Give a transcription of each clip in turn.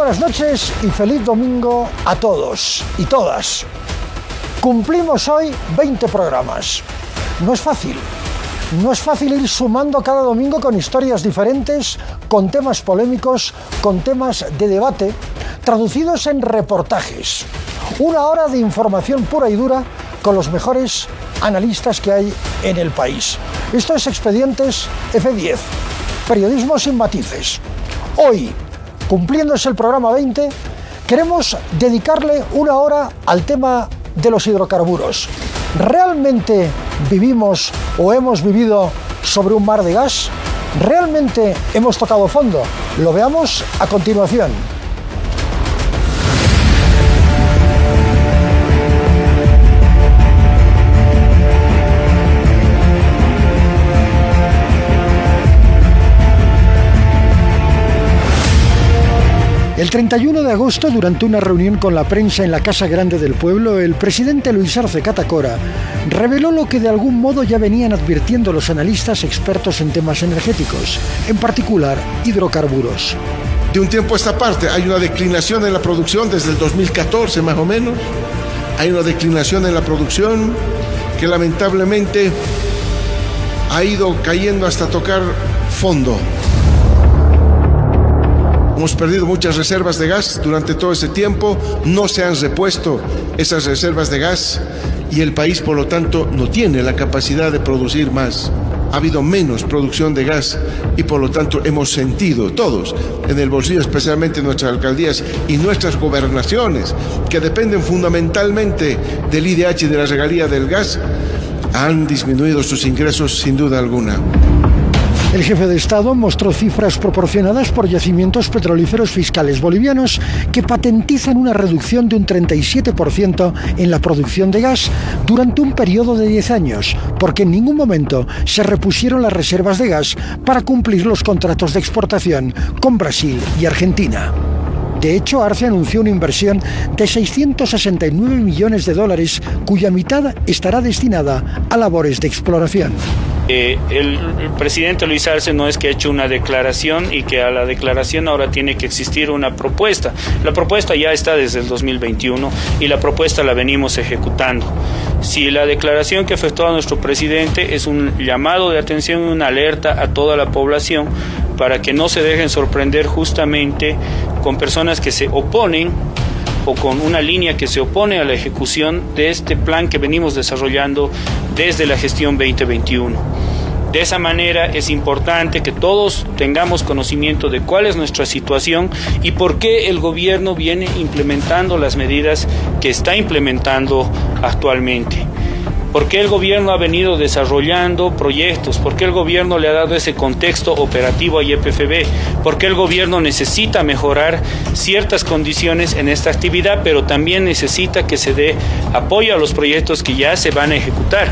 buenas noches y feliz domingo a todos y todas. Cumplimos hoy 20 programas. No es fácil. No es fácil ir sumando cada domingo con historias diferentes, con temas polémicos, con temas de debate, traducidos en reportajes. Una hora de información pura y dura con los mejores analistas que hay en el país. Esto es Expedientes F10, periodismo sin matices. Hoy, cumpliéndose el programa 20, queremos dedicarle una hora al tema de los hidrocarburos. ¿Realmente vivimos o hemos vivido sobre un mar de gas? ¿Realmente hemos tocado fondo? Lo veamos a continuación. El 31 de agosto, durante una reunión con la prensa en la Casa Grande del Pueblo, el presidente Luis Arce Catacora reveló lo que de algún modo ya venían advirtiendo los analistas expertos en temas energéticos, en particular hidrocarburos. De un tiempo a esta parte hay una declinación en la producción desde el 2014 más o menos. Hay una declinación en la producción que lamentablemente ha ido cayendo hasta tocar fondo. Hemos perdido muchas reservas de gas durante todo ese tiempo, no se han repuesto esas reservas de gas y el país, por lo tanto, no tiene la capacidad de producir más. Ha habido menos producción de gas y, por lo tanto, hemos sentido todos en el bolsillo, especialmente nuestras alcaldías y nuestras gobernaciones, que dependen fundamentalmente del IDH y de la regalía del gas, han disminuido sus ingresos sin duda alguna. El jefe de Estado mostró cifras proporcionadas por yacimientos petrolíferos fiscales bolivianos que patentizan una reducción de un 37% en la producción de gas durante un periodo de 10 años, porque en ningún momento se repusieron las reservas de gas para cumplir los contratos de exportación con Brasil y Argentina. De hecho, Arce anunció una inversión de $669 millones, cuya mitad estará destinada a labores de exploración. El presidente Luis Arce no es que ha hecho una declaración y que a la declaración ahora tiene que existir una propuesta. La propuesta ya está desde el 2021 y la propuesta la venimos ejecutando. Si la declaración que efectúa nuestro presidente es un llamado de atención, una alerta a toda la población para que no se dejen sorprender justamente con personas que se oponen o con una línea que se opone a la ejecución de este plan que venimos desarrollando desde la gestión 2021. De esa manera es importante que todos tengamos conocimiento de cuál es nuestra situación y por qué el gobierno viene implementando las medidas que está implementando actualmente. ¿Por qué el gobierno ha venido desarrollando proyectos? ¿Por qué el gobierno le ha dado ese contexto operativo a YPFB? ¿Por qué el gobierno necesita mejorar ciertas condiciones en esta actividad, pero también necesita que se dé apoyo a los proyectos que ya se van a ejecutar?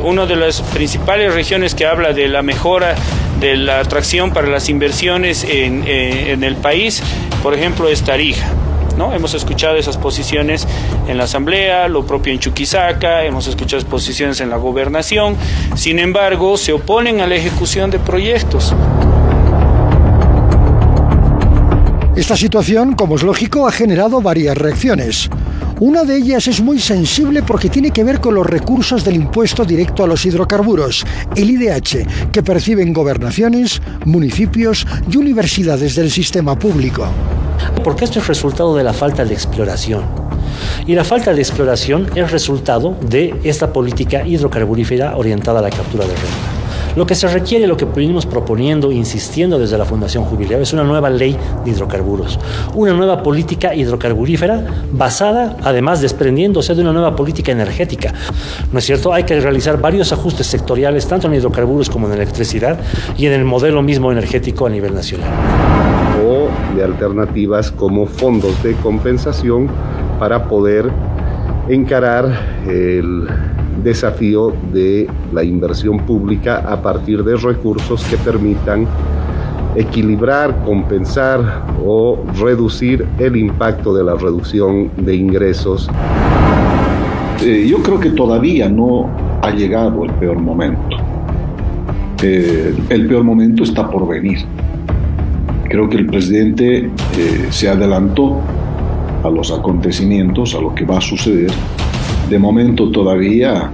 Una de las principales regiones que habla de la mejora de la atracción para las inversiones en el país, por ejemplo, es Tarija, ¿no? Hemos escuchado esas posiciones en la Asamblea, lo propio en Chuquisaca, hemos escuchado esas posiciones en la Gobernación, sin embargo, se oponen a la ejecución de proyectos. Esta situación, como es lógico, ha generado varias reacciones. Una de ellas es muy sensible porque tiene que ver con los recursos del impuesto directo a los hidrocarburos, el IDH, que perciben gobernaciones, municipios y universidades del sistema público. Porque esto es resultado de la falta de exploración. Y la falta de exploración es resultado de esta política hidrocarburífera orientada a la captura de renta. Lo que se requiere, lo que venimos proponiendo, insistiendo desde la Fundación Jubileo, es una nueva ley de hidrocarburos, una nueva política hidrocarburífera basada, además, desprendiéndose de una nueva política energética. ¿No es cierto? Hay que realizar varios ajustes sectoriales, tanto en hidrocarburos como en electricidad y en el modelo mismo energético a nivel nacional. O de alternativas como fondos de compensación para poder encarar el desafío de la inversión pública a partir de recursos que permitan equilibrar, compensar o reducir el impacto de la reducción de ingresos. Yo creo que todavía no ha llegado el peor momento. El peor momento está por venir. Creo que el presidente se adelantó a los acontecimientos, a lo que va a suceder. De momento todavía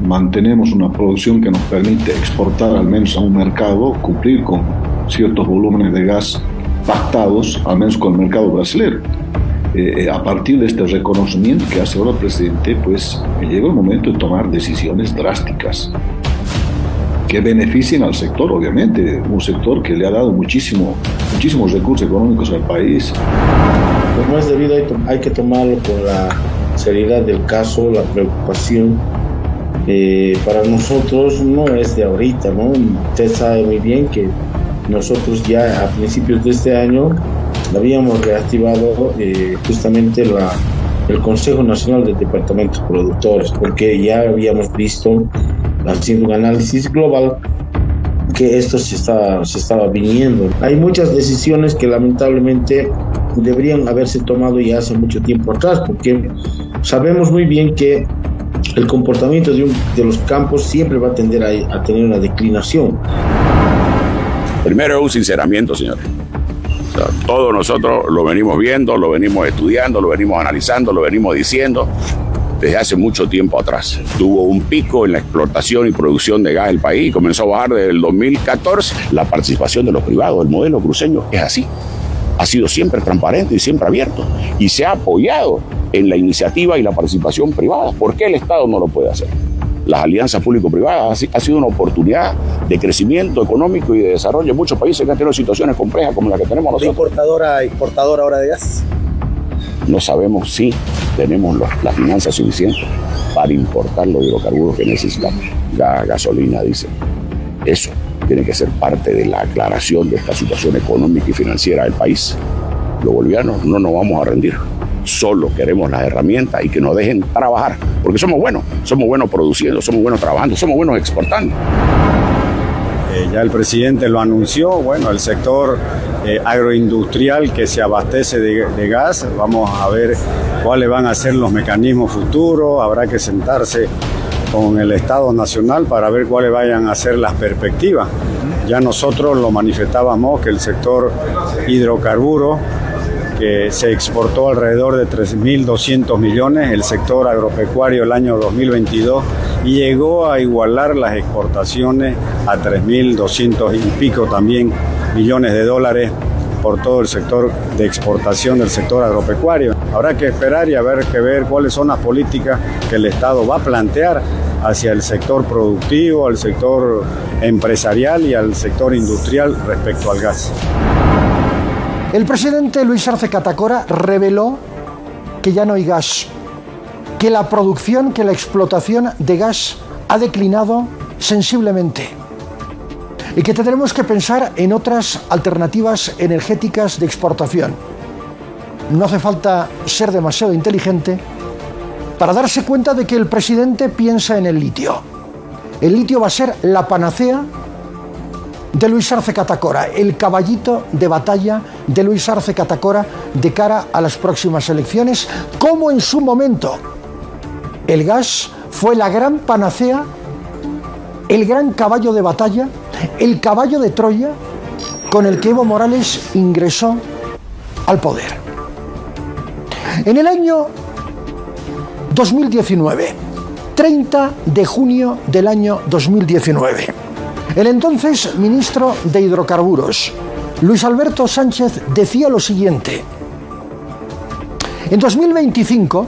mantenemos una producción que nos permite exportar al menos a un mercado, cumplir con ciertos volúmenes de gas pactados, al menos con el mercado brasileño. A partir de este reconocimiento que hace ahora el presidente, pues llega el momento de tomar decisiones drásticas que beneficien al sector, obviamente, un sector que le ha dado muchísimos recursos económicos al país. Como es debido, hay que tomarlo con la seriedad del caso, la preocupación. Para nosotros no es de ahorita, ¿no? Usted sabe muy bien que nosotros ya a principios de este año habíamos reactivado justamente el Consejo Nacional de Departamentos Productores, porque ya habíamos visto, haciendo un análisis global, que esto se estaba viniendo. Hay muchas decisiones que lamentablemente deberían haberse tomado ya hace mucho tiempo atrás, porque sabemos muy bien que el comportamiento de los campos siempre va a tender a tener una declinación. Primero es un sinceramiento, señores. O sea, todos nosotros lo venimos viendo, lo venimos estudiando, lo venimos analizando, lo venimos diciendo desde hace mucho tiempo atrás. Tuvo un pico en la explotación y producción de gas del país y comenzó a bajar desde el 2014. La participación de los privados, el modelo cruceño es así. Ha sido siempre transparente y siempre abierto y se ha apoyado en la iniciativa y la participación privada. ¿Por qué el Estado no lo puede hacer? Las alianzas público-privadas ha sido una oportunidad de crecimiento económico y de desarrollo en muchos países que han tenido situaciones complejas como la que tenemos nosotros. ¿Importadora ahora de gas? No sabemos si tenemos las finanzas suficientes para importar los hidrocarburos que necesitamos. Gas, gasolina, diésel. Eso tiene que ser parte de la aclaración de esta situación económica y financiera del país. Los bolivianos no nos vamos a rendir. Solo queremos las herramientas y que nos dejen trabajar, porque somos buenos produciendo, somos buenos trabajando, somos buenos exportando. Ya el presidente lo anunció, bueno, el sector agroindustrial que se abastece de gas, vamos a ver cuáles van a ser los mecanismos futuros, habrá que sentarse con el Estado Nacional para ver cuáles vayan a ser las perspectivas. Ya nosotros lo manifestábamos que el sector hidrocarburo, que se exportó alrededor de 3.200 millones, el sector agropecuario el año 2022 llegó a igualar las exportaciones a 3.200 y pico también millones de dólares por todo el sector de exportación del sector agropecuario. Habrá que esperar y ver cuáles son las políticas que el Estado va a plantear hacia el sector productivo, al sector empresarial y al sector industrial respecto al gas. El presidente Luis Arce Catacora reveló que ya no hay gas, que la producción, que la explotación de gas ha declinado sensiblemente y que tendremos que pensar en otras alternativas energéticas de exportación. No hace falta ser demasiado inteligente para darse cuenta de que el presidente piensa en el litio. El litio va a ser la panacea de Luis Arce Catacora, el caballito de batalla de Luis Arce Catacora de cara a las próximas elecciones, como en su momento el gas fue la gran panacea, el gran caballo de batalla, el caballo de Troya con el que Evo Morales ingresó al poder. En el año 2019, 30 de junio del año 2019, el entonces ministro de Hidrocarburos, Luis Alberto Sánchez, decía lo siguiente: en 2025,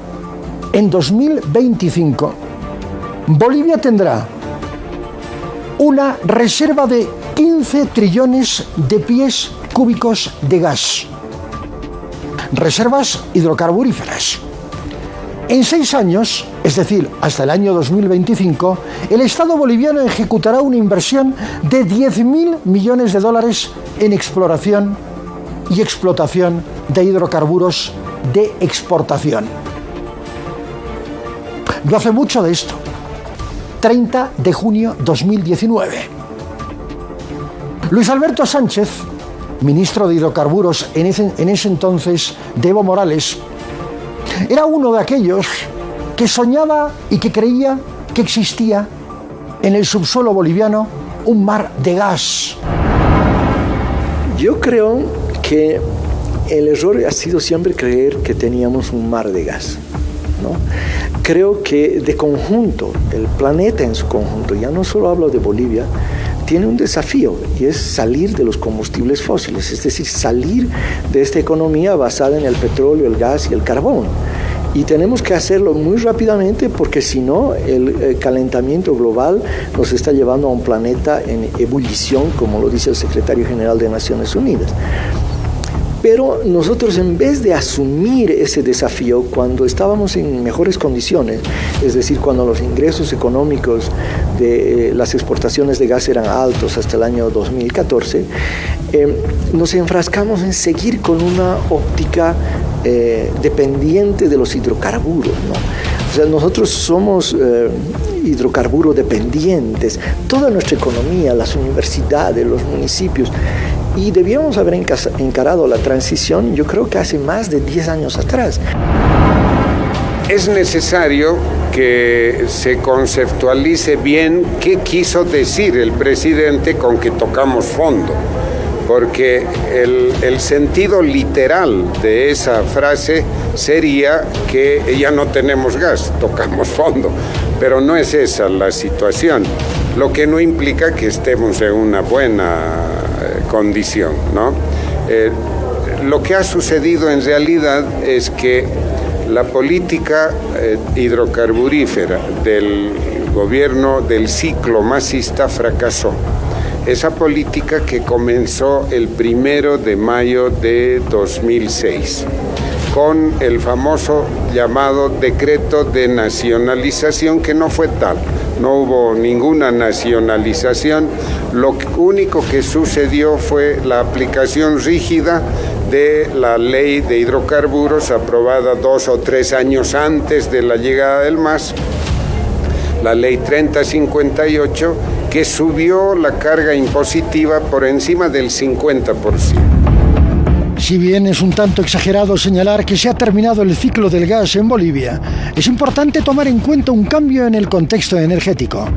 Bolivia tendrá una reserva de 15 trillones de pies cúbicos de gas, reservas hidrocarburíferas. En 6 años, es decir, hasta el año 2025, el Estado boliviano ejecutará una inversión de 10.000 millones de dólares en exploración y explotación de hidrocarburos de exportación. No hace mucho de esto. 30 de junio 2019. Luis Alberto Sánchez, ministro de Hidrocarburos en ese entonces de Evo Morales, era uno de aquellos que soñaba y que creía que existía en el subsuelo boliviano un mar de gas. Yo creo que el error ha sido siempre creer que teníamos un mar de gas, ¿no? Creo que de conjunto, el planeta en su conjunto, ya no solo hablo de Bolivia, tiene un desafío y es salir de los combustibles fósiles, es decir, salir de esta economía basada en el petróleo, el gas y el carbón. Y tenemos que hacerlo muy rápidamente porque si no, el calentamiento global nos está llevando a un planeta en ebullición, como lo dice el secretario general de Naciones Unidas. Pero nosotros, en vez de asumir ese desafío cuando estábamos en mejores condiciones, es decir, cuando los ingresos económicos de las exportaciones de gas eran altos hasta el año 2014, nos enfrascamos en seguir con una óptica dependiente de los hidrocarburos, ¿no? O sea, nosotros somos hidrocarburos dependientes, toda nuestra economía, las universidades, los municipios, y debíamos haber encarado la transición, yo creo que hace más de 10 años atrás. Es necesario que se conceptualice bien qué quiso decir el presidente con que tocamos fondo, porque el sentido literal de esa frase sería que ya no tenemos gas, tocamos fondo, pero no es esa la situación, lo que no implica que estemos en una buena condición, ¿no? Lo que ha sucedido en realidad es que la política hidrocarburífera del gobierno del ciclo masista fracasó. Esa política que comenzó el 1 de mayo de 2006 con el famoso llamado decreto de nacionalización, que no fue tal, no hubo ninguna nacionalización, lo único que sucedió fue la aplicación rígida de la ley de hidrocarburos aprobada 2 o 3 años antes de la llegada del MAS, la ley 3058, que subió la carga impositiva por encima del 50%. Si bien es un tanto exagerado señalar que se ha terminado el ciclo del gas en Bolivia, es importante tomar en cuenta un cambio en el contexto energético.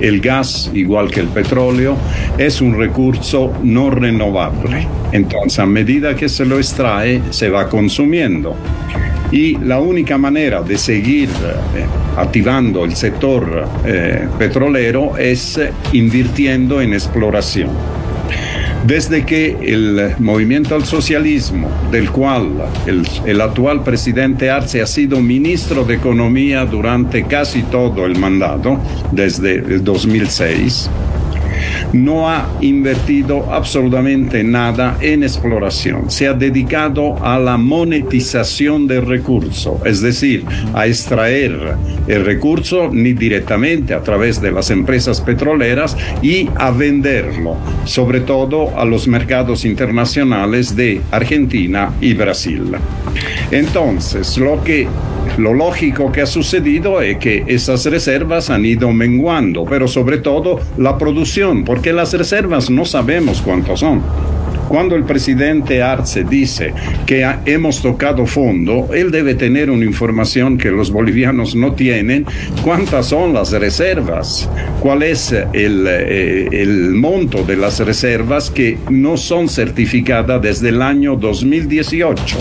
El gas, igual que el petróleo, es un recurso no renovable. Entonces, a medida que se lo extrae, se va consumiendo. Y la única manera de seguir activando el sector petrolero es invirtiendo en exploración. Desde que el movimiento al socialismo, del cual el actual presidente Arce ha sido ministro de Economía durante casi todo el mandato, desde el 2006, no ha invertido absolutamente nada en exploración. Se ha dedicado a la monetización del recurso, es decir, a extraer el recurso ni directamente a través de las empresas petroleras y a venderlo, sobre todo a los mercados internacionales de Argentina y Brasil. Entonces, lo lógico que ha sucedido es que esas reservas han ido menguando, pero sobre todo la producción, porque las reservas no sabemos cuántas son. Cuando el presidente Arce dice que hemos tocado fondo, él debe tener una información que los bolivianos no tienen. ¿Cuántas son las reservas? ¿Cuál es el monto de las reservas que no son certificadas desde el año 2018?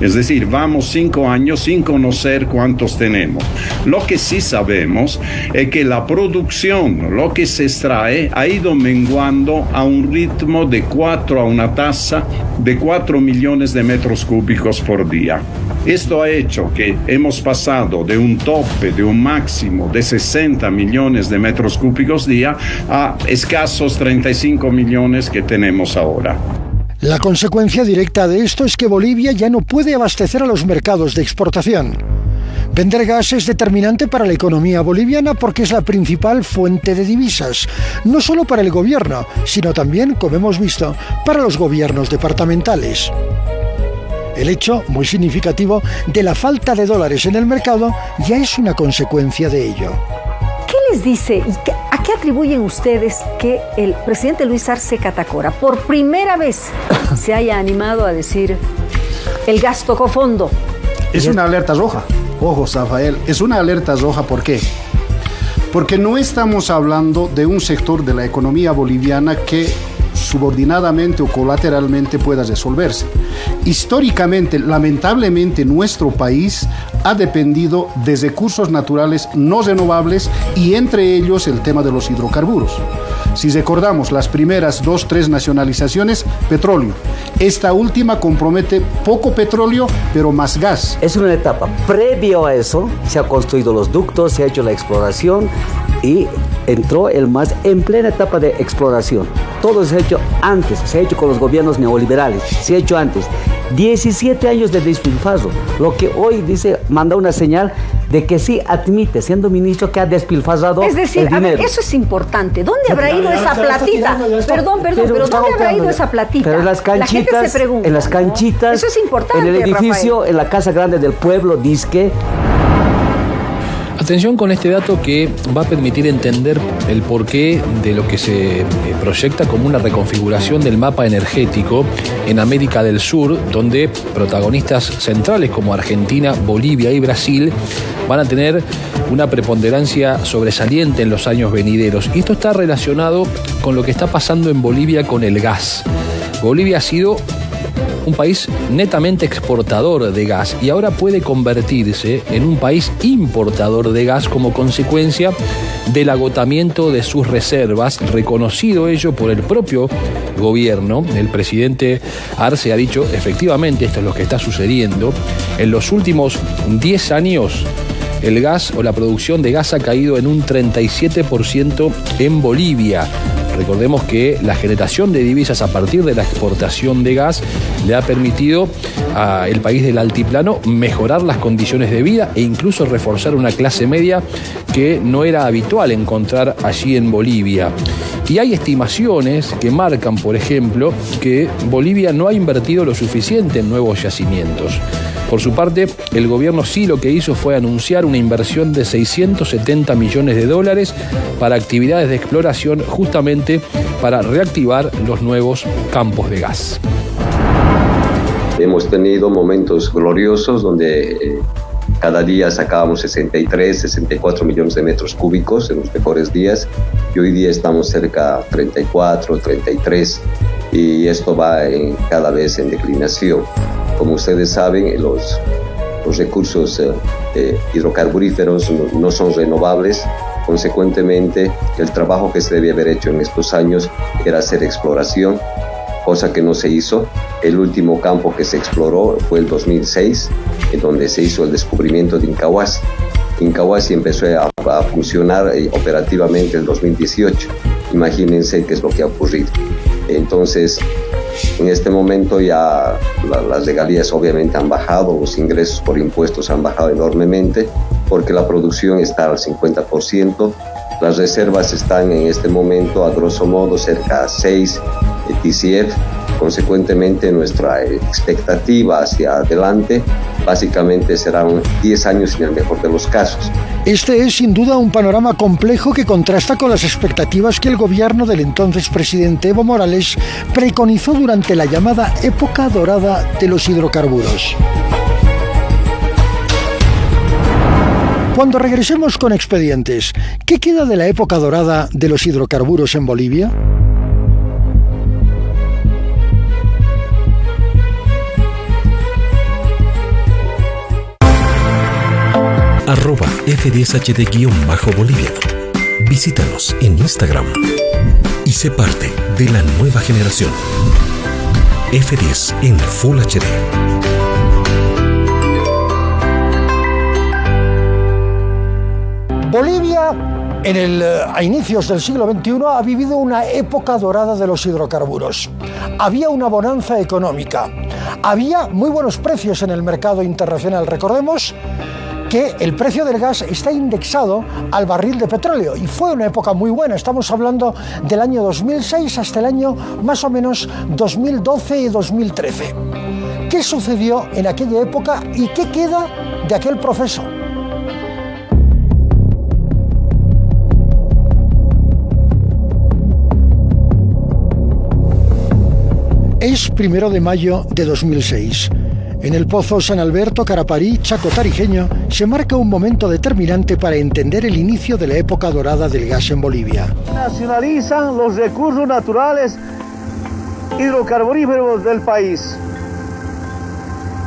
Es decir, vamos 5 años sin conocer cuántos tenemos. Lo que sí sabemos es que la producción, lo que se extrae, ha ido menguando a un ritmo de a una tasa de 4 millones de metros cúbicos por día. Esto ha hecho que hemos pasado de un tope, de un máximo de 60 millones de metros cúbicos día a escasos 35 millones que tenemos ahora. La consecuencia directa de esto es que Bolivia ya no puede abastecer a los mercados de exportación. Vender gas es determinante para la economía boliviana porque es la principal fuente de divisas, no solo para el gobierno, sino también, como hemos visto, para los gobiernos departamentales. El hecho, muy significativo, de la falta de dólares en el mercado ya es una consecuencia de ello. ¿Qué les dice y a qué atribuyen ustedes que el presidente Luis Arce Catacora por primera vez se haya animado a decir el gas tocó fondo? Es una alerta roja. Ojo, Rafael, es una alerta roja. ¿Por qué? Porque no estamos hablando de un sector de la economía boliviana que subordinadamente o colateralmente pueda resolverse. Históricamente, lamentablemente, nuestro país ha dependido de recursos naturales no renovables y entre ellos el tema de los hidrocarburos. Si recordamos las primeras 2-3 nacionalizaciones, petróleo. Esta última compromete poco petróleo, pero más gas. Es una etapa. Previo a eso, se han construido los ductos, se ha hecho la exploración y entró el MAS en plena etapa de exploración. Todo se ha hecho antes, se ha hecho con los gobiernos neoliberales, se ha hecho antes. 17 años de despilfarro, lo que hoy dice, manda una señal de que sí admite, siendo ministro, que ha despilfarrado el dinero. Es decir, a ver, eso es importante. ¿Dónde habrá ido esa platita? Perdón, pero ¿dónde habrá ido esa platita? Pero en las canchitas, la gente se pregunta, en las canchitas, eso es importante, en el edificio, Rafael. En la Casa Grande del Pueblo, disque. Atención con este dato que va a permitir entender el porqué de lo que se proyecta como una reconfiguración del mapa energético en América del Sur, donde protagonistas centrales como Argentina, Bolivia y Brasil van a tener una preponderancia sobresaliente en los años venideros. Y esto está relacionado con lo que está pasando en Bolivia con el gas. Bolivia ha sido un país netamente exportador de gas y ahora puede convertirse en un país importador de gas como consecuencia del agotamiento de sus reservas, reconocido ello por el propio gobierno. El presidente Arce ha dicho, efectivamente, esto es lo que está sucediendo. En los últimos 10 años, el gas o la producción de gas ha caído en un 37% en Bolivia. Recordemos que la generación de divisas a partir de la exportación de gas le ha permitido al país del altiplano mejorar las condiciones de vida e incluso reforzar una clase media que no era habitual encontrar allí en Bolivia. Y hay estimaciones que marcan, por ejemplo, que Bolivia no ha invertido lo suficiente en nuevos yacimientos. Por su parte, el gobierno sí lo que hizo fue anunciar una inversión de $670 millones para actividades de exploración, justamente para reactivar los nuevos campos de gas. Hemos tenido momentos gloriosos donde cada día sacábamos 63, 64 millones de metros cúbicos en los mejores días y hoy día estamos cerca de 34, 33 y esto va cada vez en declinación. Como ustedes saben, los recursos hidrocarburíferos no son renovables. Consecuentemente, el trabajo que se debía haber hecho en estos años era hacer exploración, cosa que no se hizo. El último campo que se exploró fue el 2006, en donde se hizo el descubrimiento de Incahuasi. Incahuasi empezó a funcionar operativamente en el 2018. Imagínense qué es lo que ha ocurrido. Entonces, en este momento ya las regalías obviamente han bajado, los ingresos por impuestos han bajado enormemente porque la producción está al 50%, las reservas están en este momento a grosso modo cerca de 6 TCF, consecuentemente nuestra expectativa hacia adelante básicamente serán 10 años en el mejor de los casos. Este es sin duda un panorama complejo que contrasta con las expectativas que el gobierno del entonces presidente Evo Morales preconizó durante la llamada época dorada de los hidrocarburos. Cuando regresemos con Expedientes, ¿qué queda de la época dorada de los hidrocarburos en Bolivia? @F10HD_Boliviano. Visítanos en Instagram y sé parte de la nueva generación. F10 en Full HD. Bolivia, a inicios del siglo XXI, ha vivido una época dorada de los hidrocarburos. Había una bonanza económica, había muy buenos precios en el mercado internacional. Recordemos que el precio del gas está indexado al barril de petróleo y fue una época muy buena. Estamos hablando del año 2006 hasta el año más o menos 2012 y 2013. ¿Qué sucedió en aquella época y qué queda de aquel proceso? Es 1 de mayo de 2006. En el Pozo San Alberto, Caraparí, Chaco tarijeño, se marca un momento determinante para entender el inicio de la época dorada del gas en Bolivia. Nacionalizan los recursos naturales hidrocarburíferos del país.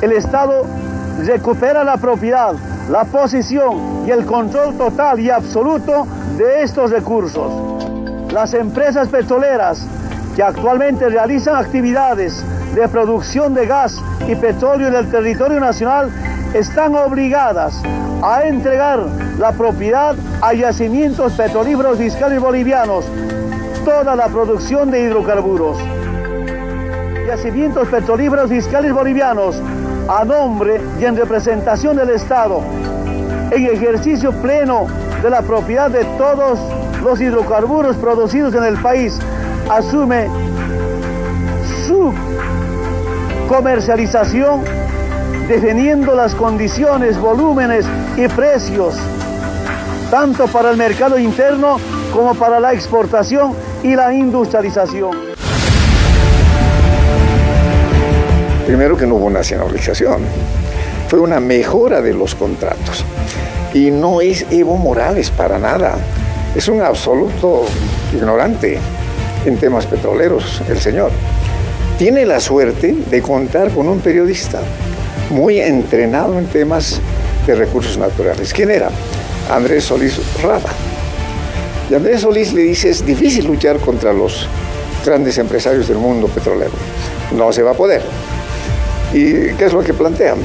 El Estado recupera la propiedad, la posesión y el control total y absoluto de estos recursos. Las empresas petroleras que actualmente realizan actividades de producción de gas y petróleo en el territorio nacional están obligadas a entregar la propiedad a yacimientos petrolíferos fiscales bolivianos, toda la producción de hidrocarburos. Yacimientos petrolíferos fiscales bolivianos, a nombre y en representación del Estado, en ejercicio pleno de la propiedad de todos los hidrocarburos producidos en el país, asume su comercialización, definiendo las condiciones, volúmenes y precios, tanto para el mercado interno como para la exportación y la industrialización. Primero que no hubo nacionalización, fue una mejora de los contratos. Y no es Evo Morales para nada, es un absoluto ignorante en temas petroleros, el señor. Tiene la suerte de contar con un periodista muy entrenado en temas de recursos naturales. ¿Quién era? Andrés Solís Rada. Y Andrés Solís le dice, es difícil luchar contra los grandes empresarios del mundo petrolero. No se va a poder. ¿Y qué es lo que plantean?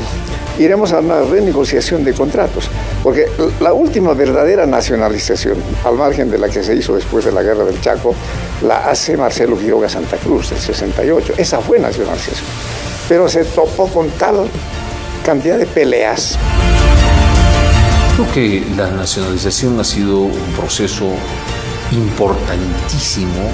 Iremos a una renegociación de contratos, porque la última verdadera nacionalización, al margen de la que se hizo después de la Guerra del Chaco, la hace Marcelo Quiroga Santa Cruz, del 68. Esa fue nacionalización. Pero se topó con tal cantidad de peleas. Creo que la nacionalización ha sido un proceso importantísimo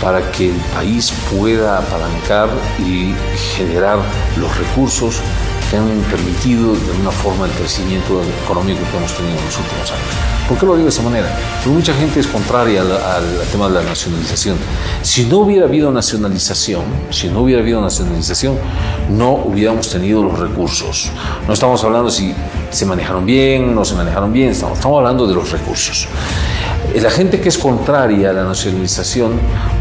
para que el país pueda apalancar y generar los recursos que han permitido de alguna forma el crecimiento económico que hemos tenido en los últimos años. ¿Por qué lo digo de esa manera? Porque mucha gente es contraria al tema de la nacionalización. Si no hubiera habido nacionalización, no hubiéramos tenido los recursos. No estamos hablando si se manejaron bien, no se manejaron bien, estamos hablando de los recursos. La gente que es contraria a la nacionalización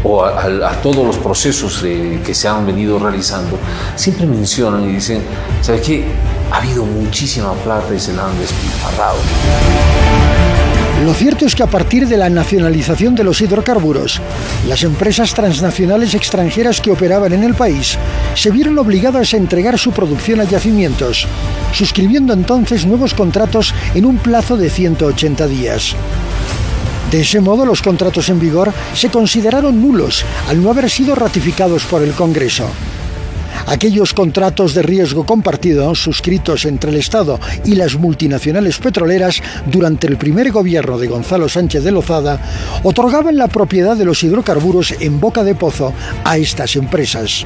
o a todos los procesos que se han venido realizando, siempre mencionan y dicen, ¿sabe qué? Ha habido muchísima plata y se la han despilfarrado. Lo cierto es que a partir de la nacionalización de los hidrocarburos, las empresas transnacionales extranjeras que operaban en el país se vieron obligadas a entregar su producción a yacimientos, suscribiendo entonces nuevos contratos en un plazo de 180 días. De ese modo, los contratos en vigor se consideraron nulos al no haber sido ratificados por el Congreso. Aquellos contratos de riesgo compartido suscritos entre el Estado y las multinacionales petroleras durante el primer gobierno de Gonzalo Sánchez de Lozada otorgaban la propiedad de los hidrocarburos en boca de pozo a estas empresas.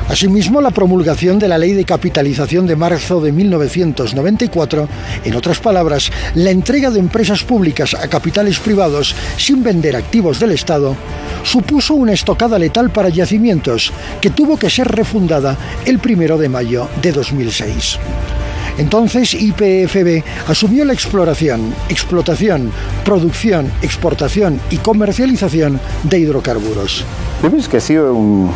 Asimismo, la promulgación de la Ley de Capitalización de marzo de 1994, en otras palabras, la entrega de empresas públicas a capitales privados sin vender activos del Estado, supuso una estocada letal para yacimientos que tuvo que ser refundada el 1 de mayo de 2006. Entonces YPFB asumió la exploración, explotación, producción, exportación y comercialización de hidrocarburos. Vemos que ha sido un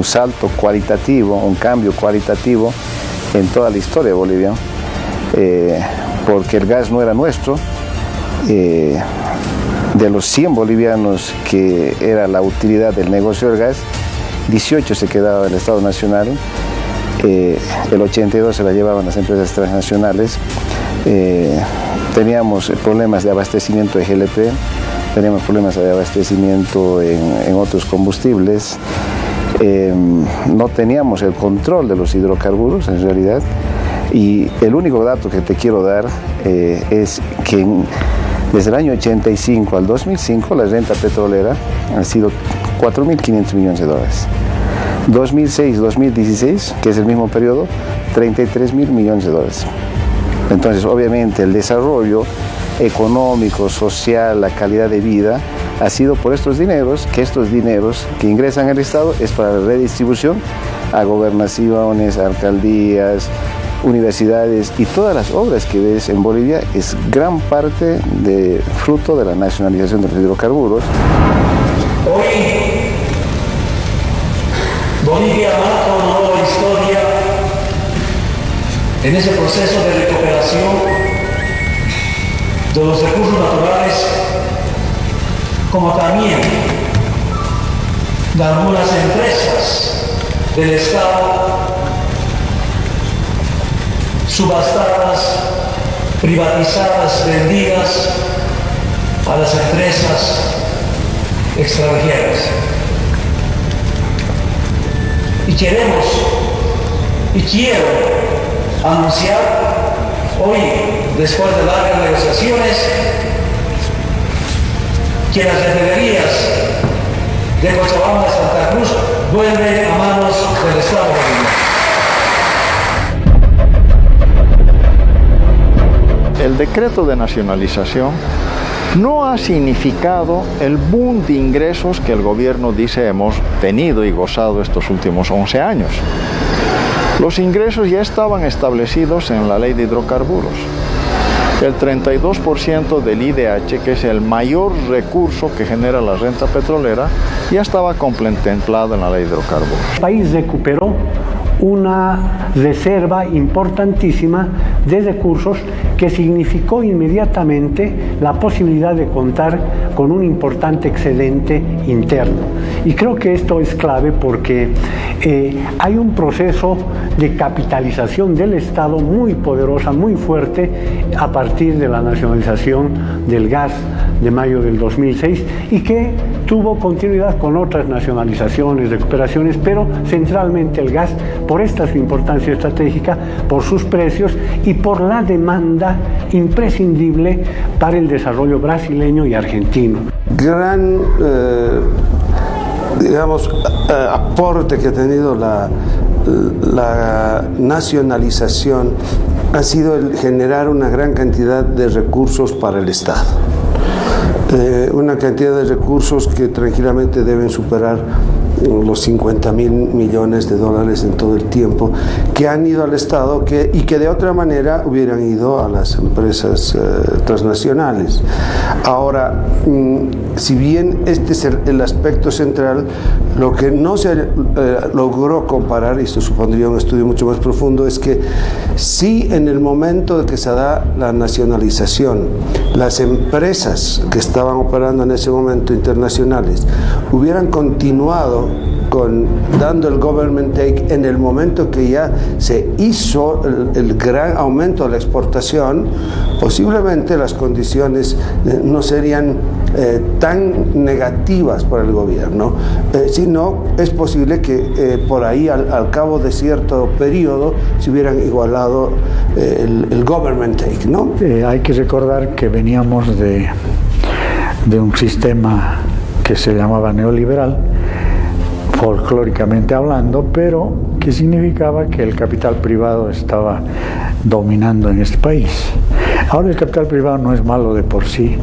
salto cualitativo, un cambio cualitativo en toda la historia de Bolivia, porque el gas no era nuestro. De los 100 bolivianos que era la utilidad del negocio del gas, 18 se quedaba el Estado Nacional, el 82 se la llevaban las empresas transnacionales. Teníamos problemas de abastecimiento de GLP, teníamos problemas de abastecimiento en otros combustibles. No teníamos el control de los hidrocarburos en realidad, y el único dato que te quiero dar es que desde el año 85 al 2005 la renta petrolera ha sido 4.500 millones de dólares. 2006-2016, que es el mismo periodo, 33.000 millones de dólares. Entonces, obviamente, el desarrollo económico, social, la calidad de vida ha sido por estos dineros que ingresan al Estado es para la redistribución a gobernaciones, a alcaldías, universidades, y todas las obras que ves en Bolivia es gran parte de fruto de la nacionalización de los hidrocarburos. Hoy Bolivia marca una nueva historia en ese proceso de recuperación de los recursos naturales, como también de algunas empresas del Estado subastadas, privatizadas, vendidas a las empresas extranjeras. Y quiero anunciar hoy, después de largas negociaciones, que las refinerías de Cochabamba y Santa Cruz vuelven a manos del Estado boliviano. El decreto de nacionalización no ha significado el boom de ingresos que el gobierno dice hemos tenido y gozado estos últimos 11 años. Los ingresos ya estaban establecidos en la ley de hidrocarburos. El 32% del IDH, que es el mayor recurso que genera la renta petrolera, ya estaba contemplado en la ley de hidrocarburos. El país recuperó una reserva importantísima de recursos que significó inmediatamente la posibilidad de contar con un importante excedente interno. Y creo que esto es clave porque hay un proceso de capitalización del Estado muy poderosa, muy fuerte, a partir de la nacionalización del gas de mayo del 2006 y que tuvo continuidad con otras nacionalizaciones, recuperaciones, pero centralmente el gas, por esta su importancia estratégica, por sus precios y por la demanda imprescindible para el desarrollo brasileño y argentino. Gran, aporte que ha tenido la nacionalización ha sido el generar una gran cantidad de recursos para el Estado. Una cantidad de recursos que tranquilamente deben superar los 50.000 millones de dólares en todo el tiempo, que han ido al Estado y que de otra manera hubieran ido a las empresas transnacionales. Ahora, si bien este es el aspecto central, lo que no se logró comparar, y esto supondría un estudio mucho más profundo, es que si en el momento de que se da la nacionalización, las empresas que estaban operando en ese momento internacionales hubieran continuado dando el government take en el momento que ya se hizo el gran aumento de la exportación, posiblemente las condiciones no serían tan negativas para el gobierno, sino es posible que por ahí al cabo de cierto periodo se hubieran igualado el government take, ¿no? Hay que recordar que veníamos de un sistema que se llamaba neoliberal, folclóricamente hablando, pero que significaba que el capital privado estaba dominando en este país. Ahora el capital privado no es malo de por sí,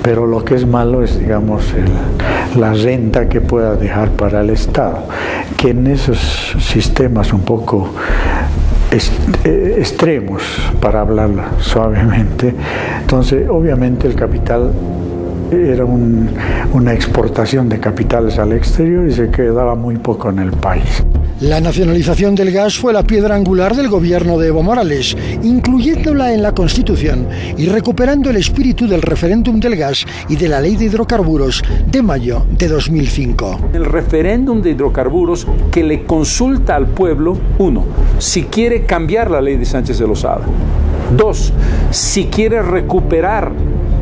pero lo que es malo es, digamos, la renta que pueda dejar para el Estado, que en esos sistemas un poco extremos, para hablar suavemente, entonces obviamente el capital era una exportación de capitales al exterior y se quedaba muy poco en el país. La nacionalización del gas fue la piedra angular del gobierno de Evo Morales, incluyéndola en la Constitución y recuperando el espíritu del referéndum del gas y de la ley de hidrocarburos de mayo de 2005. El referéndum de hidrocarburos que le consulta al pueblo, 1, si quiere cambiar la ley de Sánchez de Lozada. 2, si quiere recuperar,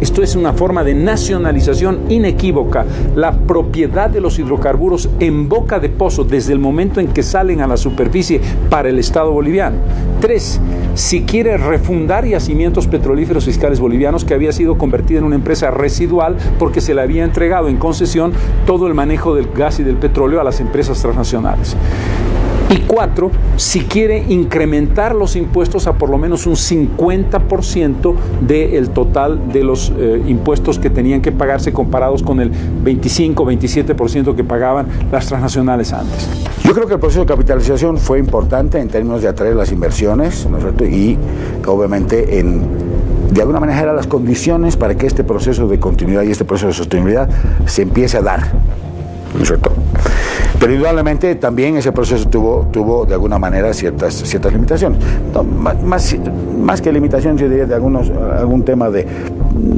esto es una forma de nacionalización inequívoca, la propiedad de los hidrocarburos en boca de pozo desde el momento en que salen a la superficie para el Estado boliviano. 3, si quiere refundar yacimientos petrolíferos fiscales bolivianos que había sido convertida en una empresa residual porque se le había entregado en concesión todo el manejo del gas y del petróleo a las empresas transnacionales. Y 4, si quiere incrementar los impuestos a por lo menos un 50% del total de los impuestos que tenían que pagarse comparados con el 25-27% que pagaban las transnacionales antes. Yo creo que el proceso de capitalización fue importante en términos de atraer las inversiones, ¿no es cierto? Y obviamente de alguna manera eran las condiciones para que este proceso de continuidad y este proceso de sostenibilidad se empiece a dar. ¿no es cierto? Pero indudablemente también ese proceso tuvo de alguna manera ciertas limitaciones. No, más que limitaciones, yo diría de algún tema de,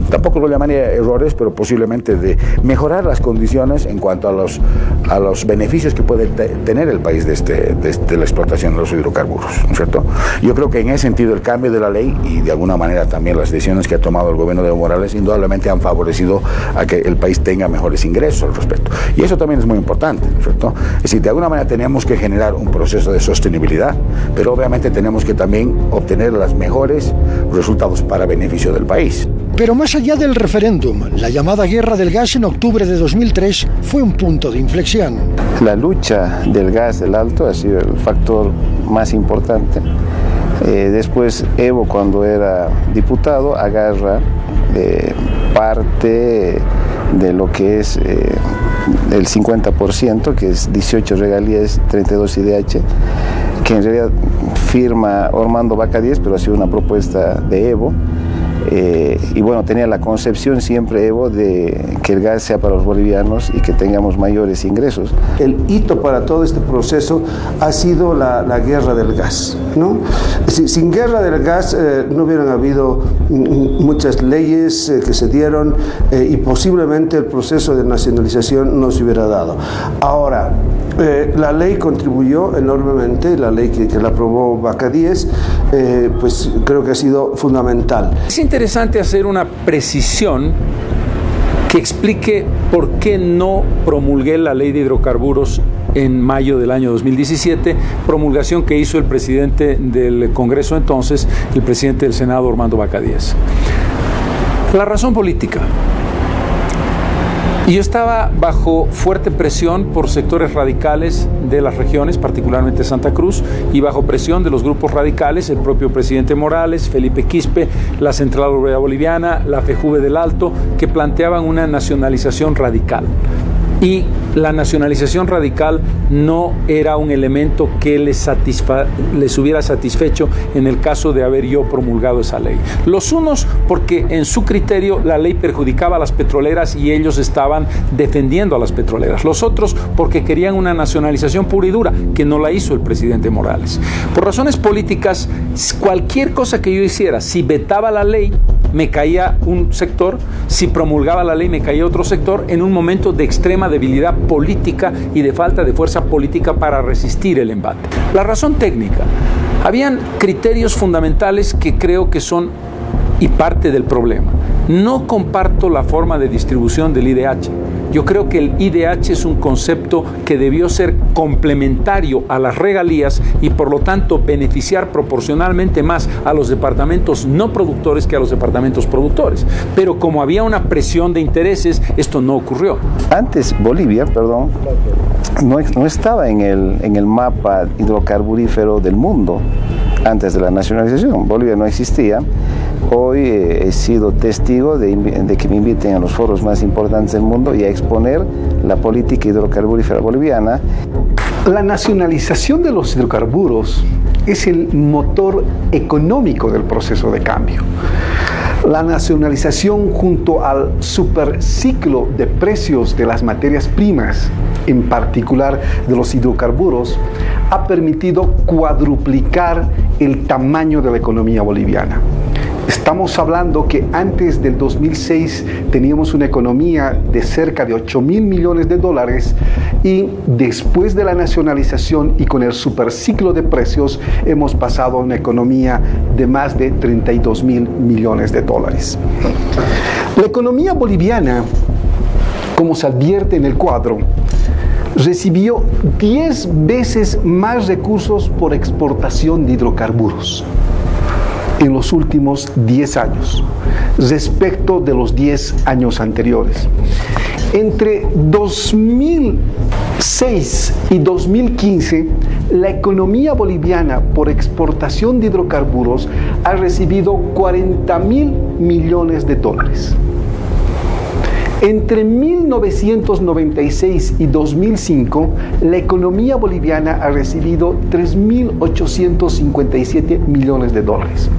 tampoco lo llamaría errores, pero posiblemente de mejorar las condiciones en cuanto a los beneficios que puede tener el país de la explotación de los hidrocarburos, ¿no es cierto? Yo creo que en ese sentido el cambio de la ley y de alguna manera también las decisiones que ha tomado el gobierno de Evo Morales indudablemente han favorecido a que el país tenga mejores ingresos al respecto. Y eso también es muy importante, ¿no es cierto? Es decir, de alguna manera tenemos que generar un proceso de sostenibilidad, pero obviamente tenemos que también obtener los mejores resultados para beneficio del país. Pero más allá del referéndum, la llamada guerra del gas en octubre de 2003 fue un punto de inflexión. La lucha del gas del Alto ha sido el factor más importante. Después Evo, cuando era diputado, agarra parte de lo que es el 50%, que es 18 regalías, 32 IDH, que en realidad firma Armando Vaca 10, pero ha sido una propuesta de Evo. Y bueno, tenía la concepción siempre Evo de que el gas sea para los bolivianos y que tengamos mayores ingresos. El hito para todo este proceso ha sido la guerra del gas, ¿no? Sin guerra del gas no hubieran habido muchas leyes que se dieron y posiblemente el proceso de nacionalización no se hubiera dado. Ahora, la ley contribuyó enormemente, la ley que la aprobó Vaca 10, pues creo que ha sido fundamental. Es interesante hacer una precisión que explique por qué no promulgué la ley de hidrocarburos en mayo del año 2017, promulgación que hizo el presidente del Congreso entonces, el presidente del Senado, Armando Vaca 10. La razón política. Y yo estaba bajo fuerte presión por sectores radicales de las regiones, particularmente Santa Cruz, y bajo presión de los grupos radicales, el propio presidente Morales, Felipe Quispe, la Central Obrera Boliviana, la FEJUVE del Alto, que planteaban una nacionalización radical. Y la nacionalización radical no era un elemento que les hubiera satisfecho en el caso de haber yo promulgado esa ley. Los unos porque en su criterio la ley perjudicaba a las petroleras y ellos estaban defendiendo a las petroleras. Los otros porque querían una nacionalización pura y dura, que no la hizo el presidente Morales. Por razones políticas, cualquier cosa que yo hiciera, si vetaba la ley, me caía un sector, si promulgaba la ley me caía otro sector, en un momento de extrema debilidad política y de falta de fuerza política para resistir el embate. La razón técnica, habían criterios fundamentales que creo que son y parte del problema. No comparto la forma de distribución del IDH. Yo creo que el IDH es un concepto que debió ser complementario a las regalías y por lo tanto beneficiar proporcionalmente más a los departamentos no productores que a los departamentos productores. Pero como había una presión de intereses, esto no ocurrió. Antes Bolivia, no estaba en el mapa hidrocarburífero del mundo. Antes de la nacionalización, Bolivia no existía. Hoy he sido testigo de que me inviten a los foros más importantes del mundo y a exponer la política hidrocarburífera boliviana. La nacionalización de los hidrocarburos es el motor económico del proceso de cambio. La nacionalización junto al superciclo de precios de las materias primas, en particular de los hidrocarburos, ha permitido cuadruplicar el tamaño de la economía boliviana. Estamos hablando que antes del 2006 teníamos una economía de cerca de 8.000 millones de dólares y después de la nacionalización y con el superciclo de precios hemos pasado a una economía de más de 32.000 millones de dólares. La economía boliviana, como se advierte en el cuadro, recibió 10 veces más recursos por exportación de hidrocarburos en los últimos 10 años, respecto de los 10 años anteriores. Entre 2006 y 2015, la economía boliviana por exportación de hidrocarburos ha recibido 40.000 millones de dólares. Entre 1996 y 2005, la economía boliviana ha recibido 3.857 millones de dólares.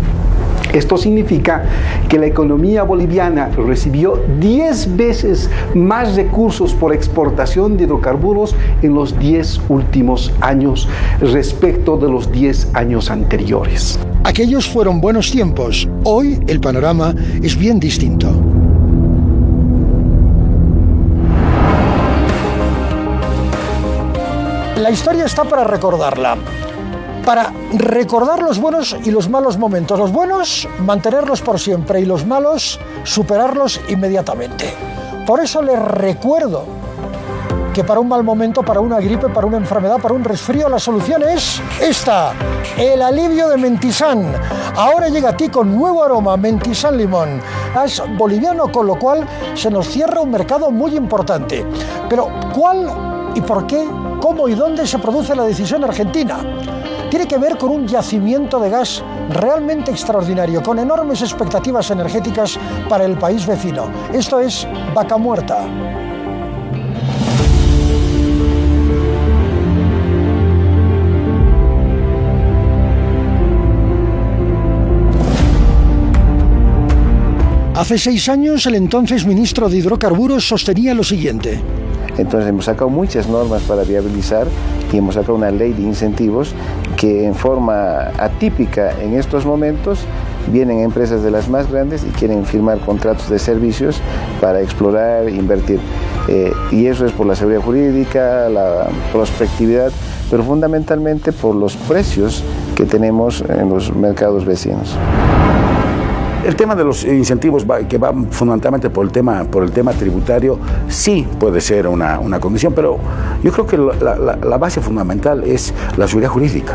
Esto significa que la economía boliviana recibió 10 veces más recursos por exportación de hidrocarburos en los 10 últimos años respecto de los 10 años anteriores. Aquellos fueron buenos tiempos. Hoy el panorama es bien distinto. La historia está para recordarla. Para recordar los buenos y los malos momentos. Los buenos, mantenerlos por siempre, y los malos, superarlos inmediatamente. Por eso les recuerdo que para un mal momento, para una gripe, para una enfermedad, para un resfrío, la solución es esta: el alivio de Mentisán. Ahora llega a ti con nuevo aroma, Mentisán Limón. Es boliviano, con lo cual se nos cierra un mercado muy importante. Pero ¿cuál y por qué, cómo y dónde se produce la decisión argentina? Tiene que ver con un yacimiento de gas realmente extraordinario, con enormes expectativas energéticas para el país vecino. Esto es Vaca Muerta. Hace 6 años, el entonces ministro de Hidrocarburos sostenía lo siguiente. Entonces hemos sacado muchas normas para viabilizar y hemos sacado una ley de incentivos que en forma atípica en estos momentos vienen empresas de las más grandes y quieren firmar contratos de servicios para explorar, invertir. Y eso es por la seguridad jurídica, la prospectividad, pero fundamentalmente por los precios que tenemos en los mercados vecinos. El tema de los incentivos que va fundamentalmente por el tema tributario sí puede ser una condición, pero yo creo que la base fundamental es la seguridad jurídica,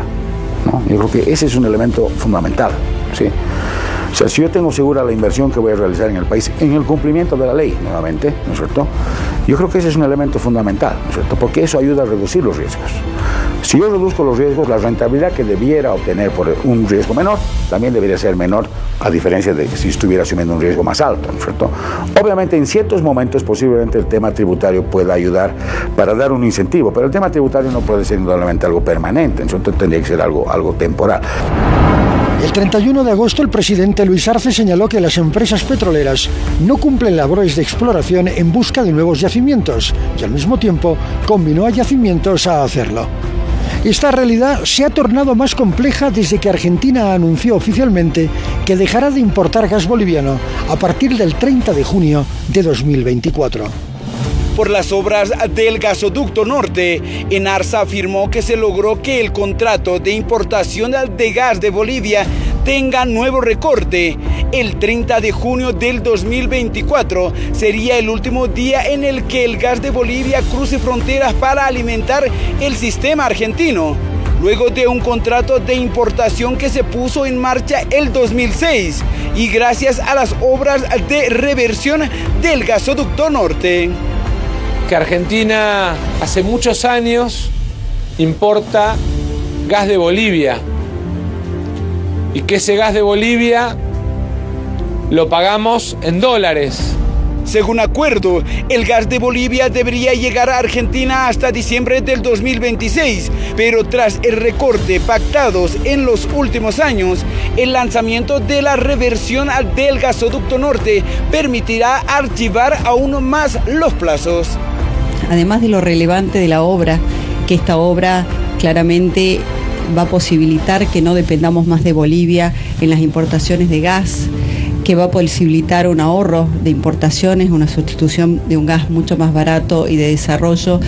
¿no? Yo creo que ese es un elemento fundamental, ¿sí? O sea, si yo tengo segura la inversión que voy a realizar en el país, en el cumplimiento de la ley, nuevamente, ¿no es cierto? Yo creo que ese es un elemento fundamental, ¿no es cierto? Porque eso ayuda a reducir los riesgos. Si yo reduzco los riesgos, la rentabilidad que debiera obtener por un riesgo menor, también debería ser menor, a diferencia de si estuviera asumiendo un riesgo más alto, ¿no es cierto? Obviamente, en ciertos momentos, posiblemente el tema tributario pueda ayudar para dar un incentivo, pero el tema tributario no puede ser indudablemente algo permanente, entonces tendría que ser algo temporal. El 31 de agosto, el presidente Luis Arce señaló que las empresas petroleras no cumplen labores de exploración en busca de nuevos yacimientos y al mismo tiempo conminó a yacimientos a hacerlo. Esta realidad se ha tornado más compleja desde que Argentina anunció oficialmente que dejará de importar gas boliviano a partir del 30 de junio de 2024. Por las obras del gasoducto norte, ENARSA afirmó que se logró que el contrato de importación de gas de Bolivia tenga nuevo recorte. El 30 de junio del 2024 sería el último día en el que el gas de Bolivia cruce fronteras para alimentar el sistema argentino, luego de un contrato de importación que se puso en marcha el 2006 y gracias a las obras de reversión del gasoducto norte. Que Argentina hace muchos años importa gas de Bolivia y que ese gas de Bolivia lo pagamos en dólares. Según acuerdo, el gas de Bolivia debería llegar a Argentina hasta diciembre del 2026, pero tras el recorte pactados en los últimos años, el lanzamiento de la reversión del gasoducto norte permitirá archivar aún más los plazos. Además de lo relevante de la obra, que esta obra claramente va a posibilitar que no dependamos más de Bolivia en las importaciones de gas, que va a posibilitar un ahorro de importaciones, una sustitución de un gas mucho más barato y de desarrollo.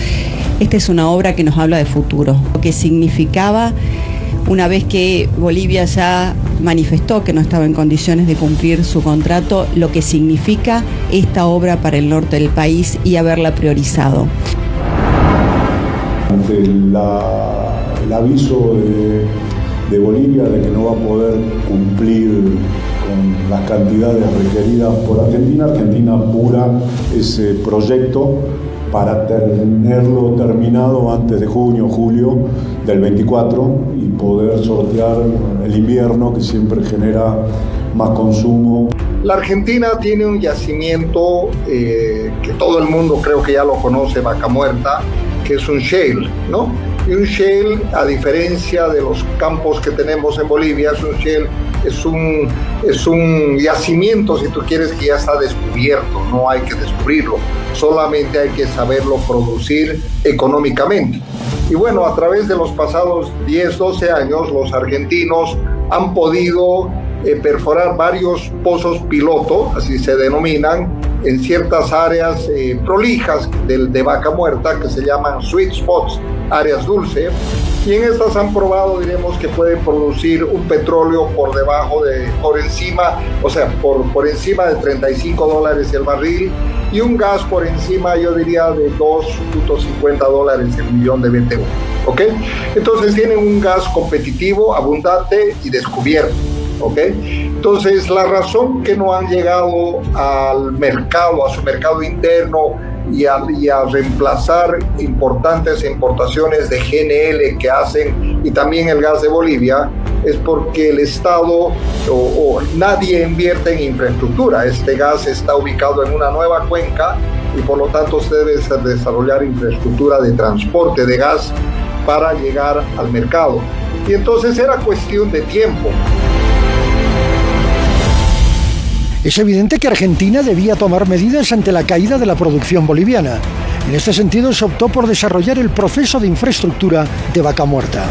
Esta es una obra que nos habla de futuro, lo que significaba una vez que Bolivia ya manifestó que no estaba en condiciones de cumplir su contrato, lo que significa esta obra para el norte del país y haberla priorizado. Ante el aviso de Bolivia de que no va a poder cumplir con las cantidades requeridas por Argentina, Argentina apura ese proyecto para tenerlo terminado antes de junio, julio del 24 y poder sortear el invierno que siempre genera más consumo. La Argentina tiene un yacimiento que todo el mundo creo que ya lo conoce, Vaca Muerta, que es un shale, ¿no? Y un shale, a diferencia de los campos que tenemos en Bolivia, es un shale, es un yacimiento, si tú quieres, que ya está descubierto, no hay que descubrirlo, solamente hay que saberlo producir económicamente. Y bueno, a través de los pasados 10, 12 años, los argentinos han podido perforar varios pozos piloto, así se denominan, en ciertas áreas prolijas de Vaca Muerta, que se llaman sweet spots, áreas dulces, y en estas han probado, diremos, que pueden producir un petróleo por encima de $35 el barril, y un gas por encima, yo diría, de $2.50 el millón de BTU, ¿ok? Entonces tienen un gas competitivo, abundante y descubierto, ¿ok? Entonces, la razón que no han llegado al mercado, a su mercado interno, y a reemplazar importantes importaciones de GNL que hacen, y también el gas de Bolivia, es porque el Estado o nadie invierte en infraestructura. Este gas está ubicado en una nueva cuenca y por lo tanto se debe desarrollar infraestructura de transporte de gas para llegar al mercado. Y entonces era cuestión de tiempo. Es evidente que Argentina debía tomar medidas ante la caída de la producción boliviana. En este sentido, se optó por desarrollar el proceso de infraestructura de Vaca Muerta.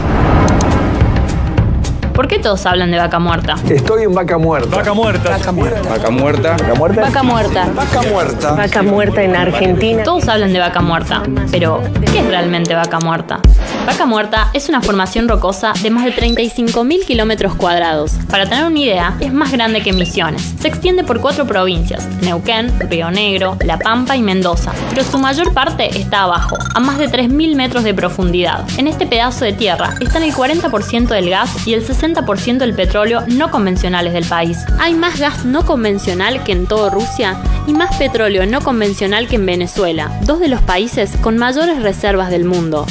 ¿Por qué todos hablan de Vaca Muerta? Estoy en Vaca Muerta. Vaca Muerta. Vaca Muerta. Vaca Muerta. Vaca Muerta. Vaca Muerta. Vaca Muerta. Vaca Muerta en Argentina. Todos hablan de Vaca Muerta, pero ¿qué es realmente Vaca Muerta? Vaca Muerta es una formación rocosa de más de 35.000 kilómetros cuadrados. Para tener una idea, es más grande que Misiones. Se extiende por 4 provincias: Neuquén, Río Negro, La Pampa y Mendoza. Pero su mayor parte está abajo, a más de 3.000 metros de profundidad. En este pedazo de tierra están el 40% del gas y el 60% del petróleo no convencionales del país. Hay más gas no convencional que en todo Rusia y más petróleo no convencional que en Venezuela, 2 de los países con mayores reservas del mundo.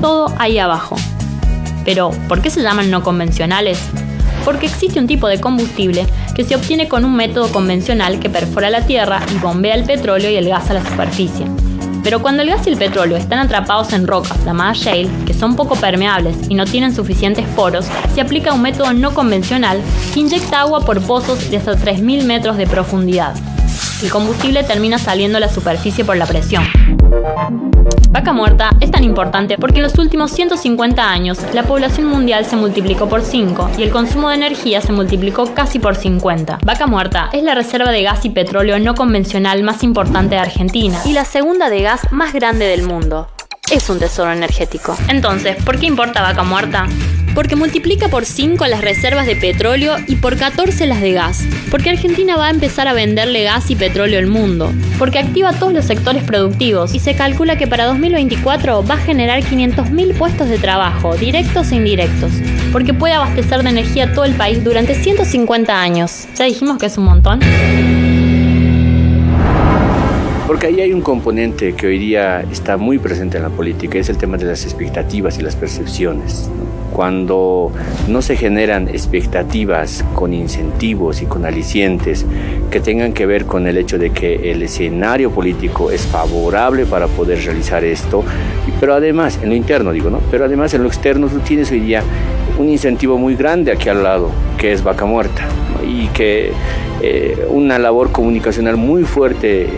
Todo ahí abajo. Pero, ¿por qué se llaman no convencionales? Porque existe un tipo de combustible que se obtiene con un método convencional que perfora la tierra y bombea el petróleo y el gas a la superficie. Pero cuando el gas y el petróleo están atrapados en rocas llamadas shale, que son poco permeables y no tienen suficientes poros, se aplica un método no convencional que inyecta agua por pozos de hasta 3.000 metros de profundidad. El combustible termina saliendo a la superficie por la presión. Vaca Muerta es tan importante porque en los últimos 150 años la población mundial se multiplicó por 5 y el consumo de energía se multiplicó casi por 50. Vaca Muerta es la reserva de gas y petróleo no convencional más importante de Argentina y la segunda de gas más grande del mundo. Es un tesoro energético. Entonces, ¿por qué importa Vaca Muerta? Porque multiplica por 5 las reservas de petróleo y por 14 las de gas. Porque Argentina va a empezar a venderle gas y petróleo al mundo. Porque activa todos los sectores productivos y se calcula que para 2024 va a generar 500.000 puestos de trabajo, directos e indirectos. Porque puede abastecer de energía a todo el país durante 150 años. ¿Ya dijimos que es un montón? Porque ahí hay un componente que hoy día está muy presente en la política, es el tema de las expectativas y las percepciones. Cuando no se generan expectativas con incentivos y con alicientes que tengan que ver con el hecho de que el escenario político es favorable para poder realizar esto, pero además, en lo interno digo, ¿no? Pero además en lo externo tú tienes hoy día un incentivo muy grande aquí al lado, que es Vaca Muerta, ¿no? Y que una labor comunicacional muy fuerte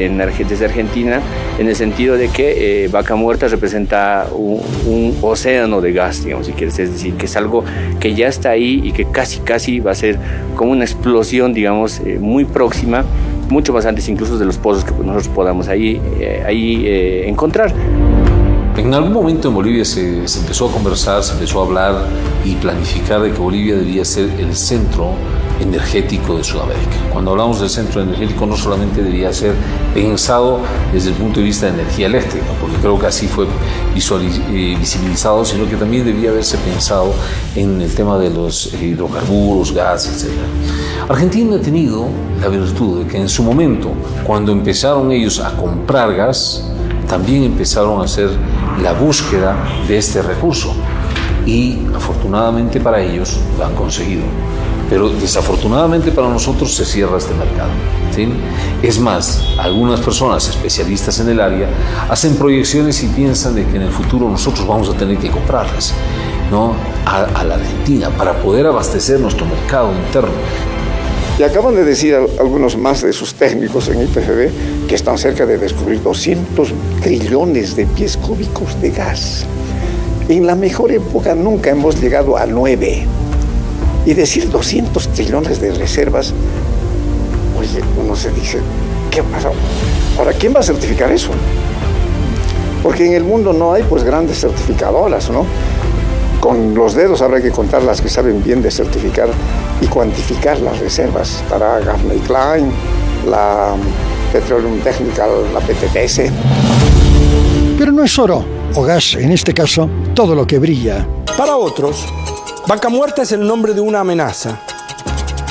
desde Argentina, en el sentido de que Vaca Muerta representa un océano de gas, digamos, si quieres, es decir, que es algo que ya está ahí y que casi va a ser como una explosión, digamos, muy próxima, mucho más antes incluso de los pozos que nosotros podamos ahí encontrar. En algún momento en Bolivia se empezó a conversar, se empezó a hablar y planificar de que Bolivia debía ser el centro energético de Sudamérica. Cuando hablamos del centro energético, no solamente debía ser pensado desde el punto de vista de energía eléctrica, porque creo que así fue visibilizado, sino que también debía haberse pensado en el tema de los hidrocarburos, gas, etc. Argentina ha tenido la virtud de que en su momento, cuando empezaron ellos a comprar gas, también empezaron a hacer la búsqueda de este recurso y afortunadamente para ellos lo han conseguido. Pero desafortunadamente para nosotros se cierra este mercado, ¿sí? Es más, algunas personas especialistas en el área hacen proyecciones y piensan de que en el futuro nosotros vamos a tener que comprarles, ¿no?, a la Argentina para poder abastecer nuestro mercado interno. Y acaban de decir algunos más de sus técnicos en IPFB que están cerca de descubrir 200 trillones de pies cúbicos de gas. En la mejor época nunca hemos llegado a 9. Y decir 200 trillones de reservas, oye, uno se dice, ¿qué pasa? Ahora, ¿quién va a certificar eso? Porque en el mundo no hay pues grandes certificadoras, ¿no? Con los dedos habrá que contar las que saben bien de certificar y cuantificar las reservas. Estará Gaffney Klein, la Petroleum Technical, la PTTS. Pero no es oro o gas, en este caso, todo lo que brilla. Para otros, Vaca Muerta es el nombre de una amenaza.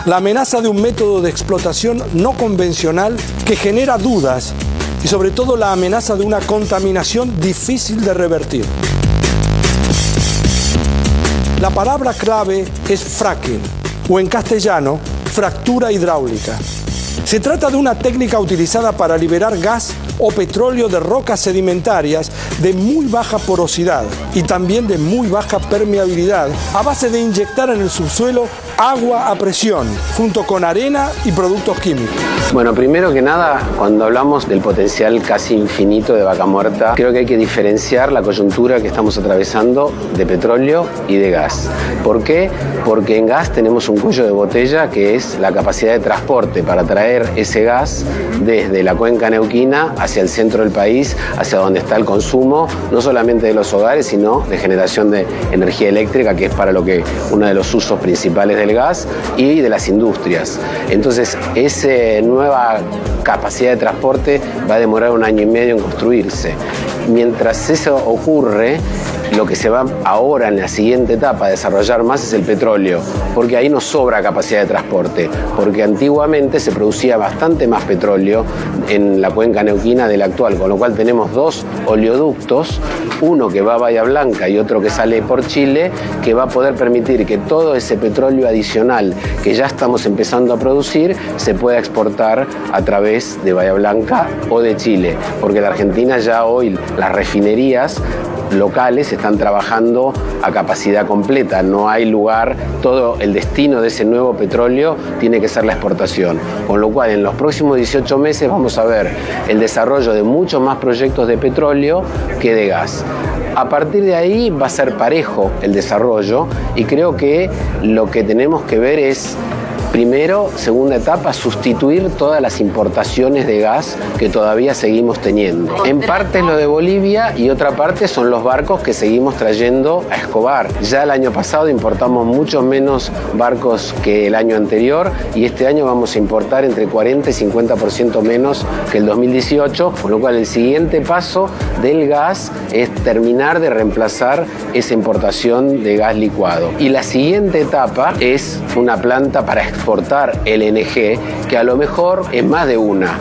La amenaza de un método de explotación no convencional que genera dudas y sobre todo la amenaza de una contaminación difícil de revertir. La palabra clave es fracking, o en castellano, fractura hidráulica. Se trata de una técnica utilizada para liberar gas o petróleo de rocas sedimentarias de muy baja porosidad y también de muy baja permeabilidad, a base de inyectar en el subsuelo agua a presión, junto con arena y productos químicos. Bueno, primero que nada, cuando hablamos del potencial casi infinito de Vaca Muerta, creo que hay que diferenciar la coyuntura que estamos atravesando de petróleo y de gas. ¿Por qué? Porque en gas tenemos un cuello de botella que es la capacidad de transporte para traer ese gas desde la cuenca neuquina hacia el centro del país, hacia donde está el consumo, no solamente de los hogares, sino de generación de energía eléctrica, que es para lo que uno de los usos principales del gas, y de las industrias. Entonces, esa nueva capacidad de transporte va a demorar 1 año y medio en construirse. Mientras eso ocurre, lo que se va ahora en la siguiente etapa a desarrollar más es el petróleo, porque ahí nos sobra capacidad de transporte, porque antiguamente se producía bastante más petróleo en la cuenca neuquina de la actual, con lo cual tenemos 2 oleoductos, uno que va a Bahía Blanca y otro que sale por Chile, que va a poder permitir que todo ese petróleo adicional que ya estamos empezando a producir se pueda exportar a través de Bahía Blanca o de Chile, porque la Argentina ya hoy, las refinerías locales están trabajando a capacidad completa, no hay lugar, todo el destino de ese nuevo petróleo tiene que ser la exportación, con lo cual en los próximos 18 meses vamos a ver el desarrollo de muchos más proyectos de petróleo que de gas. A partir de ahí va a ser parejo el desarrollo y creo que lo que tenemos que ver es, primero, segunda etapa, sustituir todas las importaciones de gas que todavía seguimos teniendo. En parte es lo de Bolivia y otra parte son los barcos que seguimos trayendo a Escobar. Ya el año pasado importamos mucho menos barcos que el año anterior y este año vamos a importar entre 40 y 50% menos que el 2018, con lo cual el siguiente paso del gas es terminar de reemplazar esa importación de gas licuado. Y la siguiente etapa es una planta para exportar LNG, que a lo mejor es más de una,